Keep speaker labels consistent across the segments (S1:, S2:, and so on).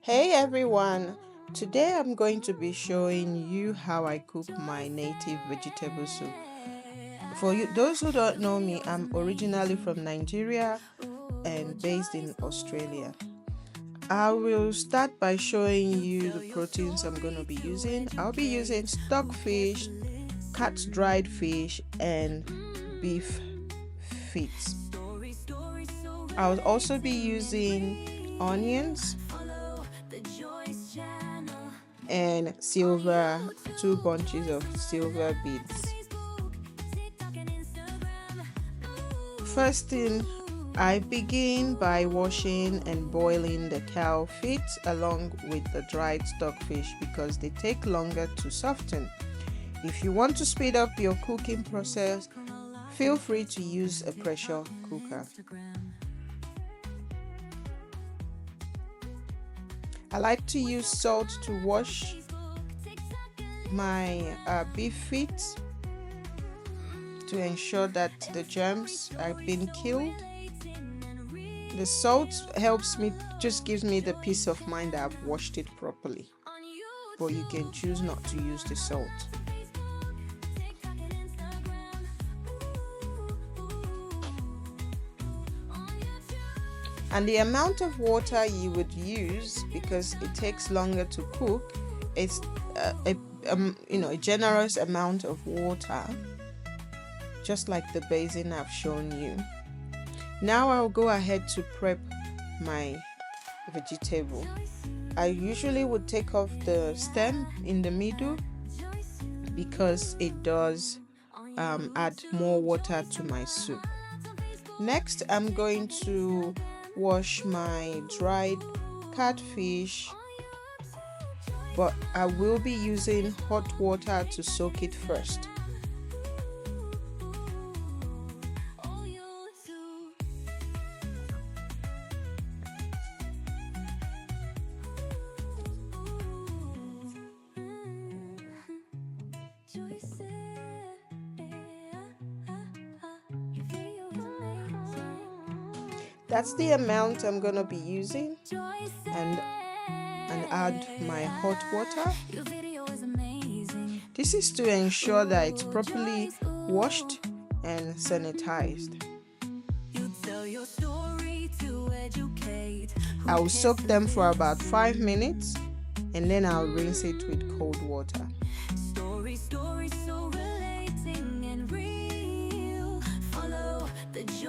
S1: Hey everyone! Today I'm going to be showing you how I cook my native vegetable soup. For you, those who don't know me, I'm originally from Nigeria and based in Australia. I will start by showing you the proteins I'm going to be using. I'll be using stockfish, cat dried fish, and beef feet. I'll also be using onions and two bunches of silver beads. First thing, I begin by washing and boiling the cow feet along with the dried stockfish because they take longer to soften. If you want to speed up your cooking process, feel free to use a pressure cooker. I like to use salt to wash my beef feet to ensure that the germs have been killed. The salt helps me, just gives me the peace of mind that I've washed it properly, but you can choose not to use the salt. And the amount of water you would use, because it takes longer to cook, is a generous amount of water, just like the basin I've shown you. Now I'll go ahead to prep my vegetable. I usually would take off the stem in the middle because it does add more water to my soup. Next, I'm going to wash my dried catfish, but I will be using hot water to soak it first. That's the amount I'm gonna be using, and add my hot water. This is to ensure that it's properly washed and sanitized. I will soak them for about 5 minutes and then I'll rinse it with cold water.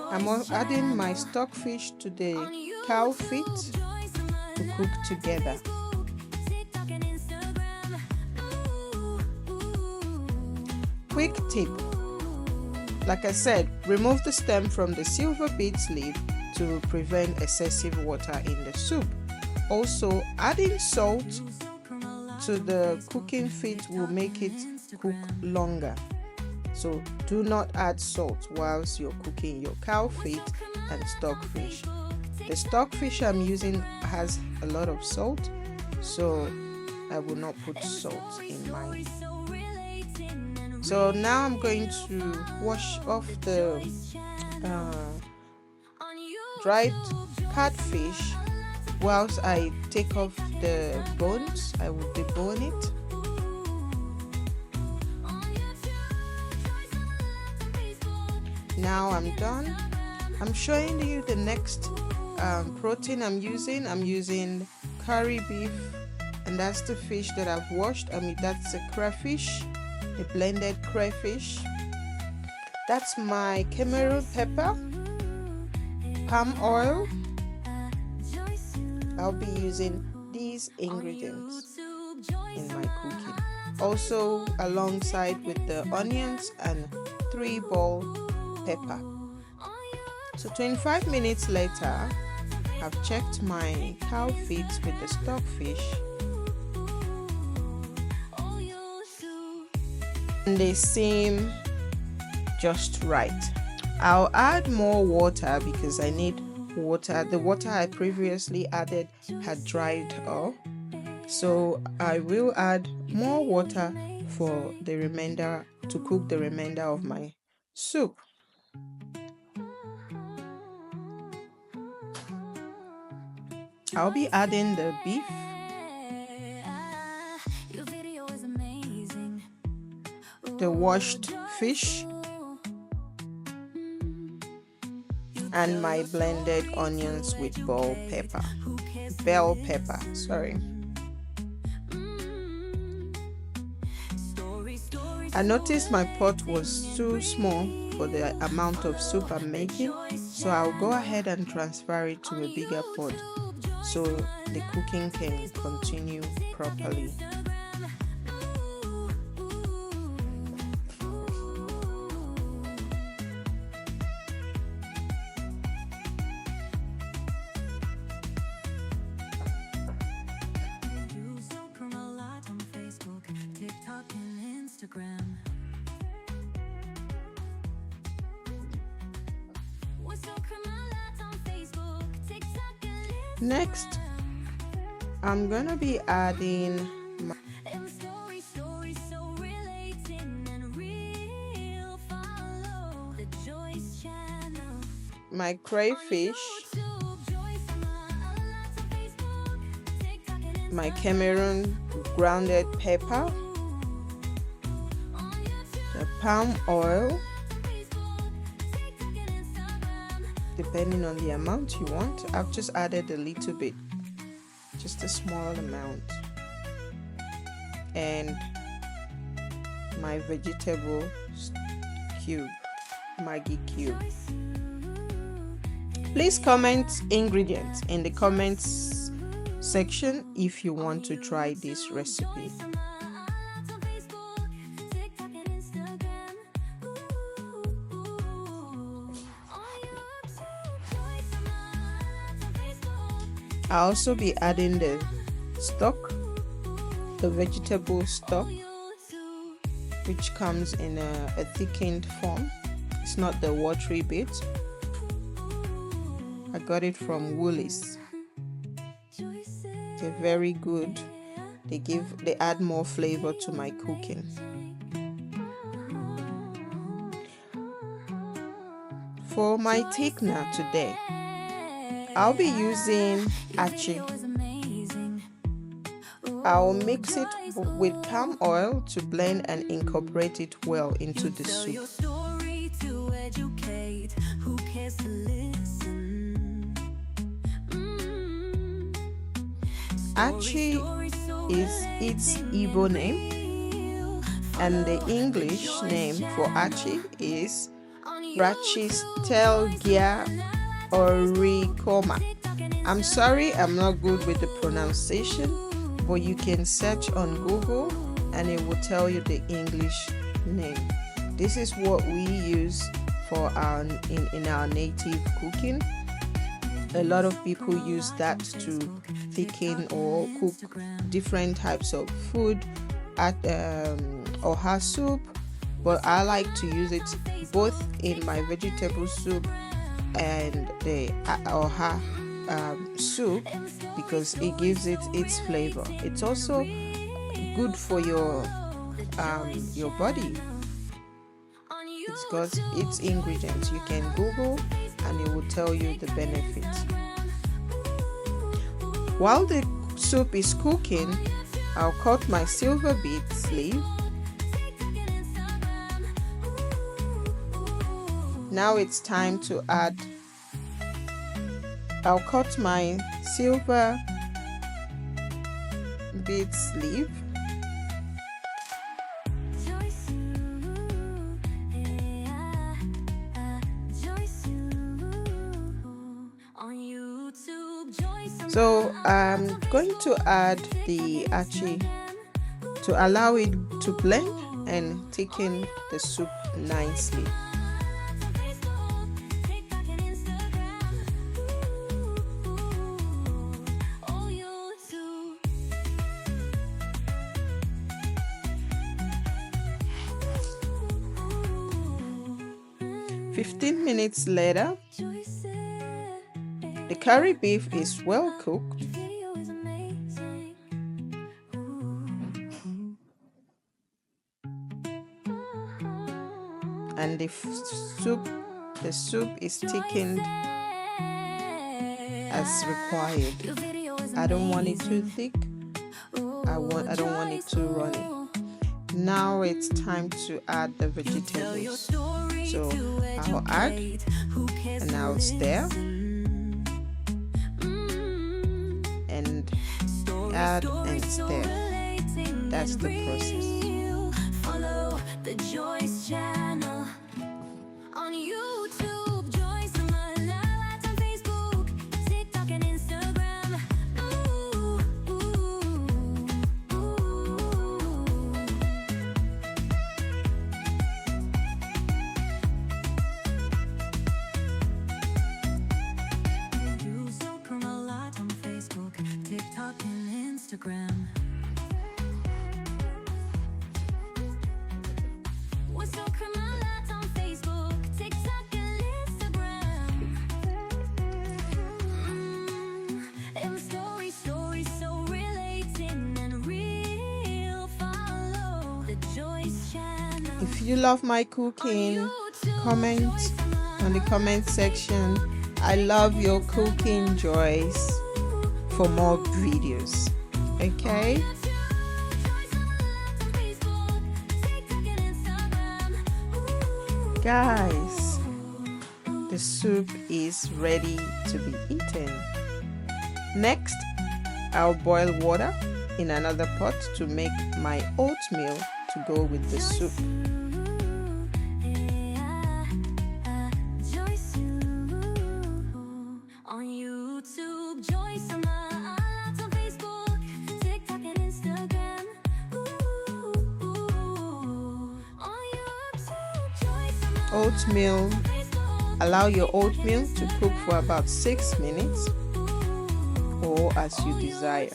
S1: I'm adding my stockfish to the cow feet to cook together. Quick tip: like I said, remove the stem from the silver beets leaf to prevent excessive water in the soup. Also, adding salt to the cooking feet will make it cook longer. So do not add salt whilst you're cooking your cow feet and stockfish. The stockfish I'm using has a lot of salt, so I will not put salt in mine. So now I'm going to wash off the dried catfish. Whilst I take off the bones, I will debone it. Now I'm done. I'm showing you the next protein I'm using. I'm using curry beef, and that's the fish that I've washed. That's a crayfish, a blended crayfish. That's my Cameroon pepper, palm oil. I'll be using these ingredients in my cooking. Also, alongside with the onions and 3 ball pepper. So 25 minutes later, I've checked my cow feet with the stockfish, and they seem just right. I'll add more water because I need water. The water I previously added had dried up, so I will add more water for the remainder, to cook the remainder of my soup. I'll be adding the beef, the washed fish, and my blended onions with bell pepper, sorry. I noticed my pot was too small for the amount of soup I'm making, so I'll go ahead and transfer it to a bigger pot so the cooking can continue properly. Next, I'm gonna be adding my crayfish, my Cameroon grounded pepper, the palm oil, depending on the amount you want. I've just added a little bit, just a small amount, and my vegetable cube, Maggi cube. Please comment ingredients in the comments section if you want to try this recipe. I'll also be adding the stock, the vegetable stock, which comes in a thickened form. It's not the watery bit. I got it from Woolies. They're very good. They add more flavor to my cooking. For my thickener today, I'll be using achi. I'll mix it with palm oil to blend and incorporate it well into the soup. Achi is its Igbo name, and the English name for achi is Brachystegia auricoma. I'm sorry, I'm not good with the pronunciation, but you can search on Google and it will tell you the English name. This is what we use for in our native cooking. A lot of people use that to thicken or cook different types of food or her soup, but I like to use it both in my vegetable soup and the oha soup because it gives it its flavor. It's also good for your body. It's got its ingredients. You can Google and it will tell you the benefits. While the soup is cooking, I'll cut my silver beet sleeve. Now it's time to add. I'll cut my silver beet sleeve. So I'm going to add the achi to allow it to blend and thicken the soup nicely. "15 minutes later, the curry beef is well cooked. And the soup is thickened as required. I don't want it too thick. I don't want it too runny. Now it's time to add the vegetables. So I'll add and I'll stir and add and stir. That's the process. Follow the Joyce channel on YouTube, Joyce on Facebook, TikTok and Instagram. Ooh, ooh, ooh. You so come a lot on Facebook, TikTok and Instagram. If you love my cooking, comment on the comment section. I love your cooking, Joyce, for more videos. Okay? Guys, the soup is ready to be eaten. Next, I'll boil water in another pot to make my oatmeal to go with the soup. Oatmeal. Allow your oatmeal to cook for about 6 minutes or as you desire.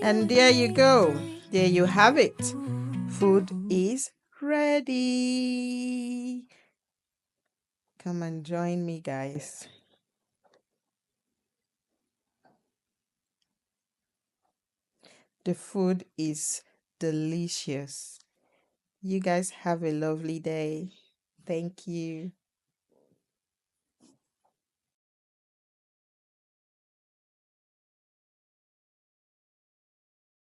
S1: And there you go. There you have it. Food is ready. Come and join me, guys. The food is delicious. You guys have a lovely day. Thank you.